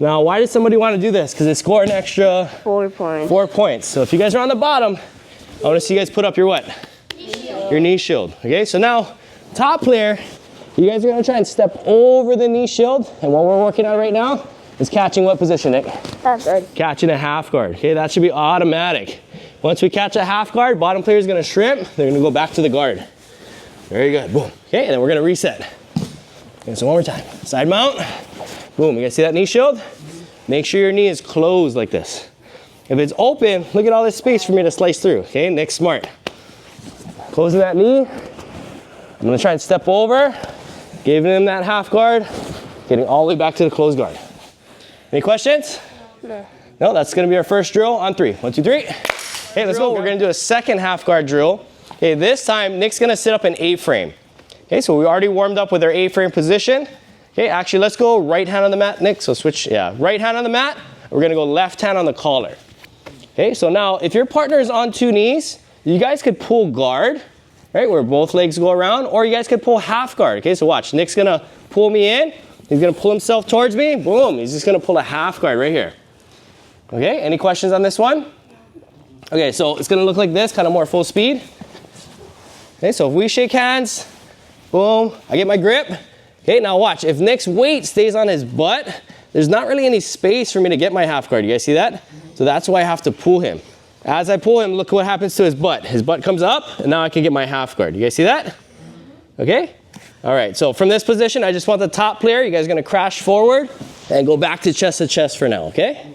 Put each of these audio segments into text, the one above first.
Now, why does somebody want to do this? Because they score an extra 4 points. 4 points. So if you guys are on the bottom, I want to see you guys put up your what? Knee shield. Your knee shield. Okay, so now, top player, you guys are going to try and step over the knee shield. And what we're working on right now is catching what position, Nick? Half guard. Catching a half guard. Okay, that should be automatic. Once we catch a half guard, bottom player is going to shrimp. They're going to go back to the guard. Very good. Boom. Okay, and then we're going to reset. Okay, so one more time. Side mount. Boom. You guys see that knee shield? Make sure your knee is closed like this. If it's open, look at all this space for me to slice through. Okay, Nick's smart. Closing that knee. I'm going to try and step over, giving him that half guard, getting all the way back to the closed guard. Any questions? No. No, that's going to be our first drill on 3. 1, 2, 3. Okay, let's go. We're going to do a second half guard drill. Okay, this time Nick's going to sit up in A-frame. Okay, so we already warmed up with our A-frame position. Okay, actually let's go right hand on the mat, Nick. So switch, yeah, right hand on the mat. We're going to go left hand on the collar. Okay, so now if your partner is on 2 knees, you guys could pull guard, right, where both legs go around, or you guys could pull half guard. Okay, so watch, Nick's going to pull me in. He's going to pull himself towards me. Boom, he's just going to pull a half guard right here. Okay, any questions on this one? Okay, so it's going to look like this, kind of more full speed. Okay, so if we shake hands, boom, I get my grip. Okay, now watch, if Nick's weight stays on his butt, there's not really any space for me to get my half guard. You guys see that? So that's why I have to pull him. As I pull him, look what happens to his butt. His butt comes up, and now I can get my half guard. You guys see that? Okay? All right, so from this position, I just want the top player. You guys are gonna crash forward and go back to chest for now, okay?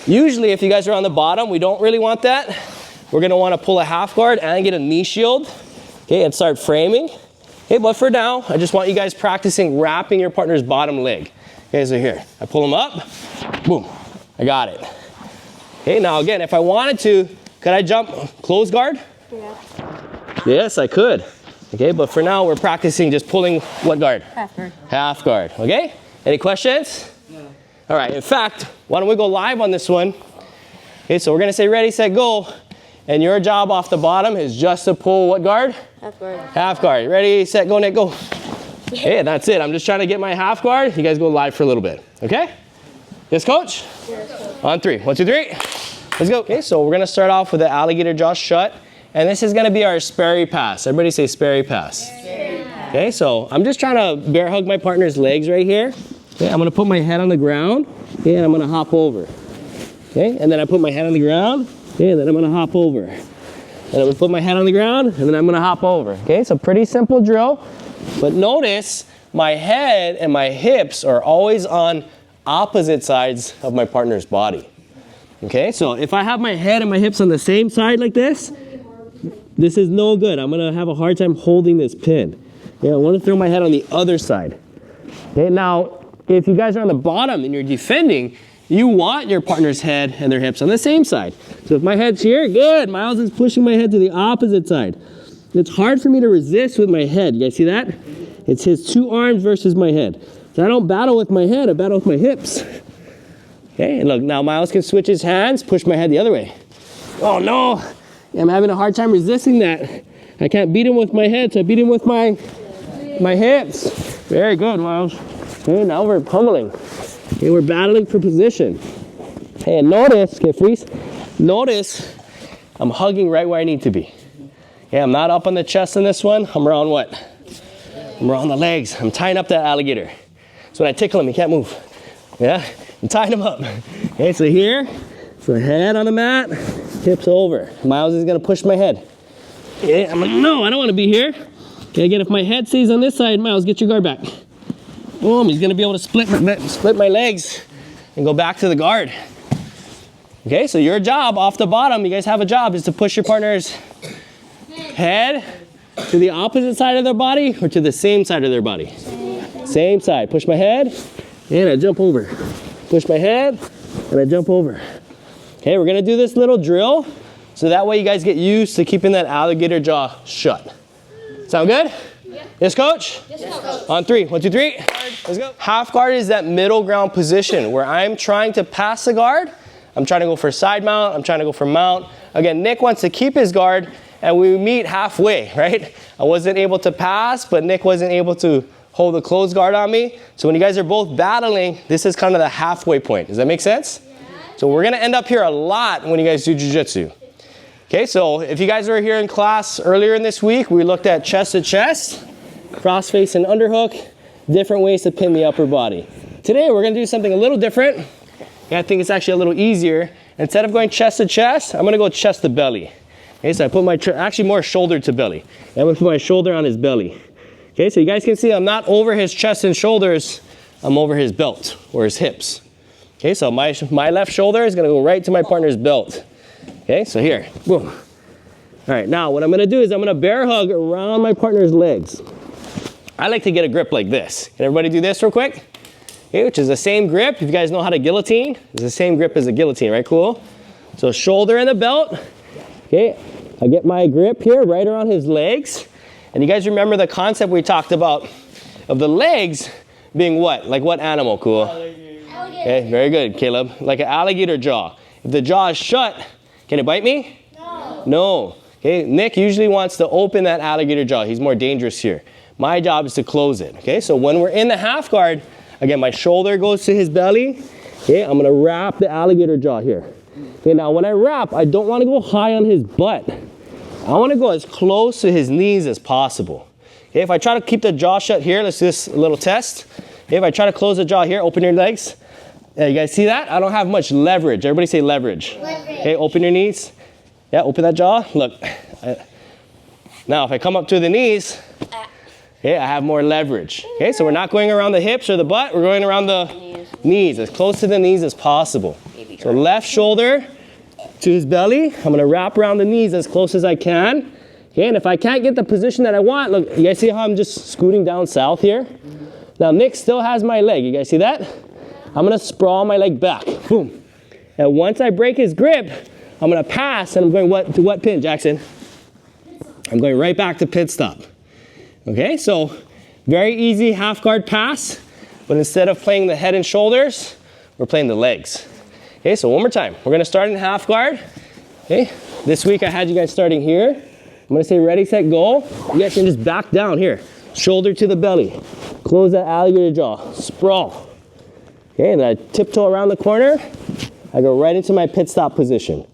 Usually, if you guys are on the bottom, we don't really want that. We're gonna wanna pull a half guard and get a knee shield, okay, and start framing. Okay, but for now, I just want you guys practicing wrapping your partner's bottom leg. Okay, so here, I pull him up, boom, I got it. Okay, now again, if I wanted to, could I jump close guard? Yeah. Yes, I could. Okay, but for now, we're practicing just pulling what guard? Half guard. Half guard, okay? Any questions? No. All right, in fact, why don't we go live on this one? Okay, so we're gonna say ready, set, go. And your job off the bottom is just to pull what guard? Half guard. Half guard. Ready, set, go, Nick, go. Okay, that's it. I'm just trying to get my half guard. You guys go live for a little bit, okay? Yes, coach? Yes, coach. On 3. 1, 2, 3. Let's go. Okay, so we're gonna start off with the alligator jaw shut. And this is gonna be our Sperry pass. Everybody say Sperry pass. Sperry pass. Okay, so I'm just trying to bear hug my partner's legs right here. Okay, I'm gonna put my head on the ground. Okay, and I'm gonna hop over. Okay, and then I put my head on the ground. Okay, and then I'm gonna hop over. And I'm gonna put my head on the ground, and then I'm gonna hop over. Okay, so pretty simple drill. But notice my head and my hips are always on opposite sides of my partner's body. Okay, so if I have my head and my hips on the same side like this is no good. I'm gonna have a hard time holding this pin. Okay, I wanna throw my head on the other side. Okay, now, if you guys are on the bottom and you're defending, you want your partner's head and their hips on the same side. So if my head's here, good. Miles is pushing my head to the opposite side. It's hard for me to resist with my head. You guys see that? It's his 2 arms versus my head. So I don't battle with my head, I battle with my hips. Okay, and look, now Miles can switch his hands, push my head the other way. Oh no, I'm having a hard time resisting that. I can't beat him with my head, so I beat him with my hips. Very good, Miles. Okay, now we're pummeling. Okay, we're battling for position. Hey, and notice, okay, freeze. Notice, I'm hugging right where I need to be. Okay, I'm not up on the chest in this one. I'm around what? I'm around the legs. I'm tying up that alligator. So when I tickle him, he can't move. Yeah, I'm tying him up. Okay, so here, so head on the mat, hips over. Miles is gonna push my head. Okay, I'm like, no, I don't wanna be here. Okay, again, if my head stays on this side, Miles, get your guard back. Boom, he's gonna be able to split my legs and go back to the guard. Okay, so your job off the bottom, you guys have a job, is to push your partner's head to the opposite side of their body or to the same side of their body? Same side. Push my head and I jump over. Push my head and I jump over. Okay, we're gonna do this little drill so that way you guys get used to keeping that alligator jaw shut. Sound good? Yeah. Yes, coach? Yes, coach. On 3. 1, 2, 3. Let's go. Half guard is that middle ground position where I'm trying to pass the guard. I'm trying to go for side mount. I'm trying to go for mount. Again, Nick wants to keep his guard and we meet halfway, right? I wasn't able to pass, but Nick wasn't able to hold the closed guard on me. So when you guys are both battling, this is kind of the halfway point. Does that make sense? Yeah. So we're gonna end up here a lot when you guys do jiu-jitsu. Okay, so if you guys were here in class earlier in this week, we looked at chest to chest, cross face and underhook, different ways to pin the upper body. Today we're gonna do something a little different. I think it's actually a little easier. Instead of going chest to chest, I'm gonna go chest to belly. Okay, so I put my, actually more shoulder to belly. I'm gonna put my shoulder on his belly. Okay, so you guys can see I'm not over his chest and shoulders, I'm over his belt or his hips. Okay, so my left shoulder is gonna go right to my partner's belt. Okay, so here, boom. All right, now what I'm gonna do is I'm gonna bear hug around my partner's legs. I like to get a grip like this. Can everybody do this real quick? Okay, which is the same grip. If you guys know how to guillotine, it's the same grip as a guillotine, right? Cool. So shoulder and the belt. Okay, I get my grip here right around his legs. And you guys remember the concept we talked about of the legs being what? Like what animal, cool? Alligator. Okay, very good, Caleb. Like an alligator jaw. If the jaw is shut, can it bite me? No. No. Okay, Nick usually wants to open that alligator jaw. He's more dangerous here. My job is to close it. Okay, so when we're in the half guard, again, my shoulder goes to his belly. Okay, I'm gonna wrap the alligator jaw here. Okay, now when I wrap, I don't wanna go high on his butt. I wanna go as close to his knees as possible. Okay, if I try to keep the jaw shut here, let's do this little test. Okay, if I try to close the jaw here, open your legs. Yeah, you guys see that? I don't have much leverage. Everybody say leverage. Leverage. Okay, open your knees. Yeah, open that jaw. Look. Now, if I come up to the knees, okay, I have more leverage. Okay, so we're not going around the hips or the butt. We're going around the knees, as close to the knees as possible. So left shoulder to his belly. I'm going to wrap around the knees as close as I can. Okay, and if I can't get the position that I want, look, you guys see how I'm just scooting down south here? Now, Nick still has my leg. You guys see that? I'm going to sprawl my leg back. Boom. And once I break his grip, I'm going to pass, and I'm going to what pin, Jackson? I'm going right back to pit stop. Okay, so very easy half guard pass, but instead of playing the head and shoulders, we're playing the legs. Okay, so one more time. We're going to start in half guard. Okay, this week I had you guys starting here. I'm going to say ready, set, go. You guys can just back down here. Shoulder to the belly. Close that alligator jaw. Sprawl. Okay, and then I tiptoe around the corner. I go right into my pit stop position.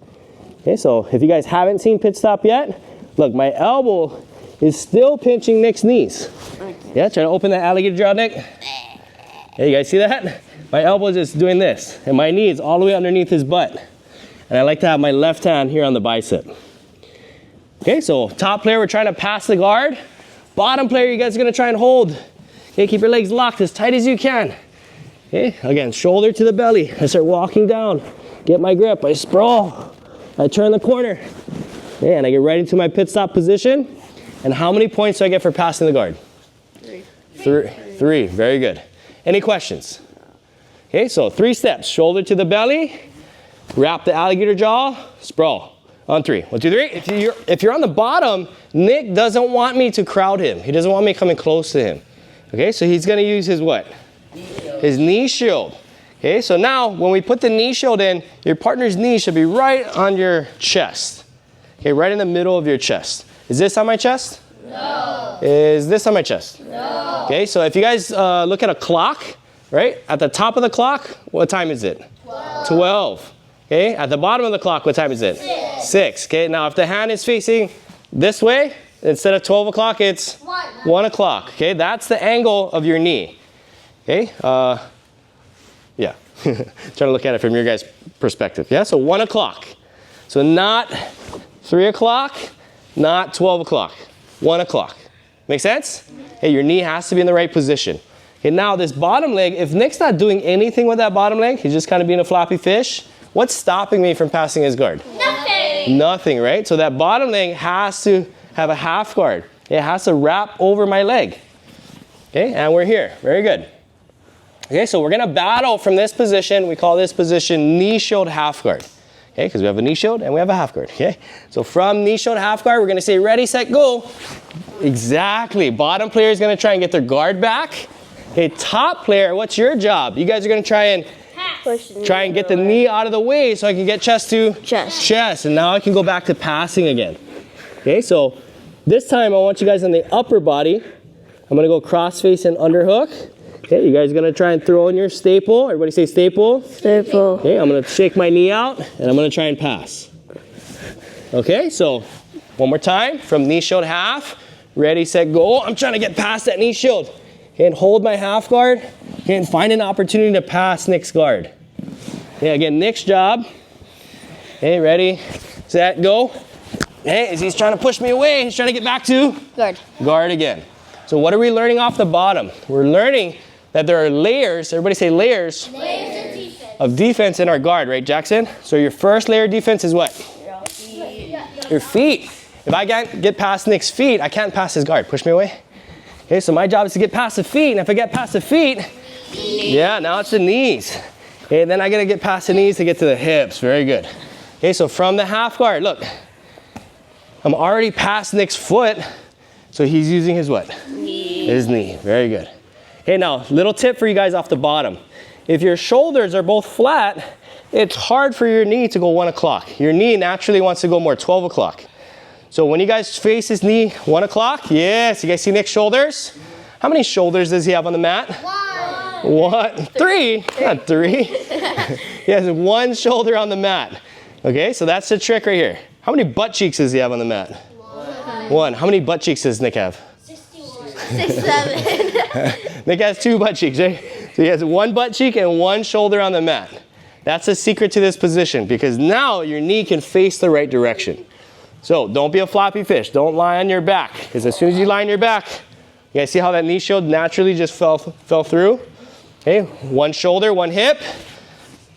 Okay, so if you guys haven't seen pit stop yet, look, my elbow is still pinching Nick's knees. Yeah, try to open that alligator jaw, Nick. Yeah, you guys see that? My elbow is just doing this, and my knee is all the way underneath his butt. And I like to have my left hand here on the bicep. Okay, so top player, we're trying to pass the guard. Bottom player, you guys are gonna try and hold. Okay, keep your legs locked as tight as you can. Okay, again, shoulder to the belly. I start walking down, get my grip, I sprawl, I turn the corner. Okay, and I get right into my pit stop position. And how many points do I get for passing the guard? Three, very good. Any questions? Okay, so 3 steps. Shoulder to the belly, wrap the alligator jaw, sprawl. On 3. 1, 2, 3. If you're on the bottom, Nick doesn't want me to crowd him. He doesn't want me coming close to him. Okay, so he's gonna use his what? His knee shield. Okay, so now when we put the knee shield in, your partner's knee should be right on your chest. Okay, right in the middle of your chest. Is this on my chest? No. Is this on my chest? No. Okay, so if you guys look at a clock, right? At the top of the clock, what time is it? 12. Okay, at the bottom of the clock, what time is it? 6. Okay, now if the hand is facing this way, instead of 12 o'clock, it's 1 o'clock. Okay, that's the angle of your knee. Okay, yeah. Trying to look at it from your guys' perspective. Yeah, so 1 o'clock. So not 3 o'clock, not 12 o'clock, 1 o'clock. Make sense? Okay, your knee has to be in the right position. Okay, now this bottom leg, if Nick's not doing anything with that bottom leg, he's just kind of being a floppy fish, what's stopping me from passing his guard? Nothing. Nothing, right? So that bottom leg has to have a half guard. It has to wrap over my leg. Okay, and we're here. Very good. Okay, so we're gonna battle from this position. We call this position knee shield half guard. Okay, because we have a knee shield and we have a half guard. Okay, so from knee shield half guard, we're gonna say ready, set, go. Exactly. Bottom player is gonna try and get their guard back. Okay, top player, what's your job? You guys are gonna try and get the knee out of the way so I can get chest to chest. And now I can go back to passing again. Okay, so this time I want you guys on the upper body. I'm gonna go cross face and underhook. Okay, you guys are gonna try and throw in your staple. Everybody say staple. Staple. Okay, I'm gonna shake my knee out and I'm gonna try and pass. Okay, so one more time from knee shield half. Ready, set, go. I'm trying to get past that knee shield. Okay, and hold my half guard. Okay, and find an opportunity to pass Nick's guard. Okay, again, Nick's job. Okay, ready, set, go. Okay, as he's trying to push me away, he's trying to get back to guard again. So what are we learning off the bottom? We're learning that there are layers, everybody say layers, of defense in our guard, right, Jackson? So your first layer of defense is what? Your feet. If I can't get past Nick's feet, I can't pass his guard. Push me away. Okay, so my job is to get past the feet, and if I get past the feet, yeah, now it's the knees. Okay, then I gotta get past the knees to get to the hips. Very good. Okay, so from the half guard, look, I'm already past Nick's foot, so he's using his what? Knee. His knee. Very good. Okay, now, little tip for you guys off the bottom. If your shoulders are both flat, it's hard for your knee to go 1 o'clock. Your knee naturally wants to go more 12 o'clock. So when you guys face his knee 1 o'clock, yes, you guys see Nick's shoulders? How many shoulders does he have on the mat? One. Three. Not three. He has one shoulder on the mat. Okay, so that's the trick right here. How many butt cheeks does he have on the mat? One. How many butt cheeks does Nick have? 67. Nick has 2 butt cheeks, right? So he has 1 butt cheek and 1 shoulder on the mat. That's the secret to this position because now your knee can face the right direction. So don't be a floppy fish. Don't lie on your back because as soon as you lie on your back, you guys see how that knee shield naturally just fell through? Okay, 1 shoulder, 1 hip,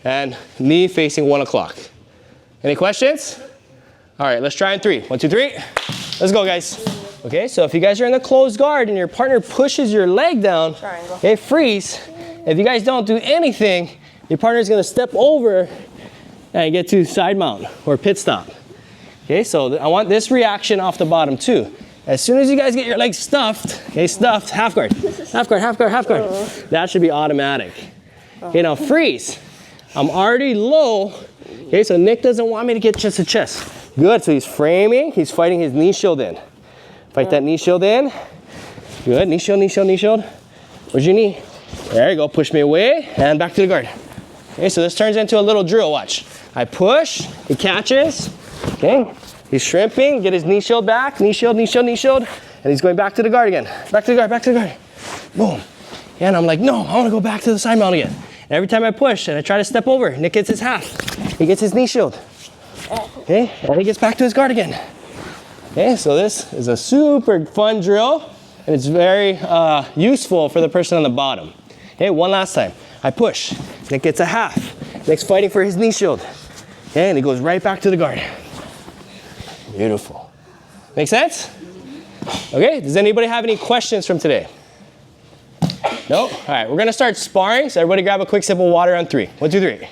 and knee facing 1 o'clock. Any questions? All right, let's try in 3. 1, 2, 3. Let's go, guys. Okay, so if you guys are in the closed guard and your partner pushes your leg down, okay, freeze. If you guys don't do anything, your partner's gonna step over and get to side mount or pit stop. Okay, so I want this reaction off the bottom too. As soon as you guys get your legs stuffed, okay, stuffed, half guard, half guard, half guard, half guard. That should be automatic. Okay, now freeze. I'm already low. Okay, so Nick doesn't want me to get chest to chest. Good, so he's framing, he's fighting his knee shield in. Fight that knee shield in. Good, knee shield, knee shield, knee shield. Where's your knee? There you go, push me away and back to the guard. Okay, so this turns into a little drill, watch. I push, he catches, okay. He's shrimping, get his knee shield back, knee shield, knee shield, knee shield, and he's going back to the guard again. Back to the guard, back to the guard. Boom. And I'm like, no, I wanna go back to the side mount again. And every time I push and I try to step over, Nick gets his half. He gets his knee shield. Okay, and he gets back to his guard again. Okay, so this is a super fun drill, and it's very useful for the person on the bottom. Okay, one last time. I push, Nick gets a half. Nick's fighting for his knee shield. Okay, and he goes right back to the guard. Beautiful. Make sense? Okay, does anybody have any questions from today? No? All right, we're gonna start sparring, so everybody grab a quick sip of water on 3. 1, 2, 3.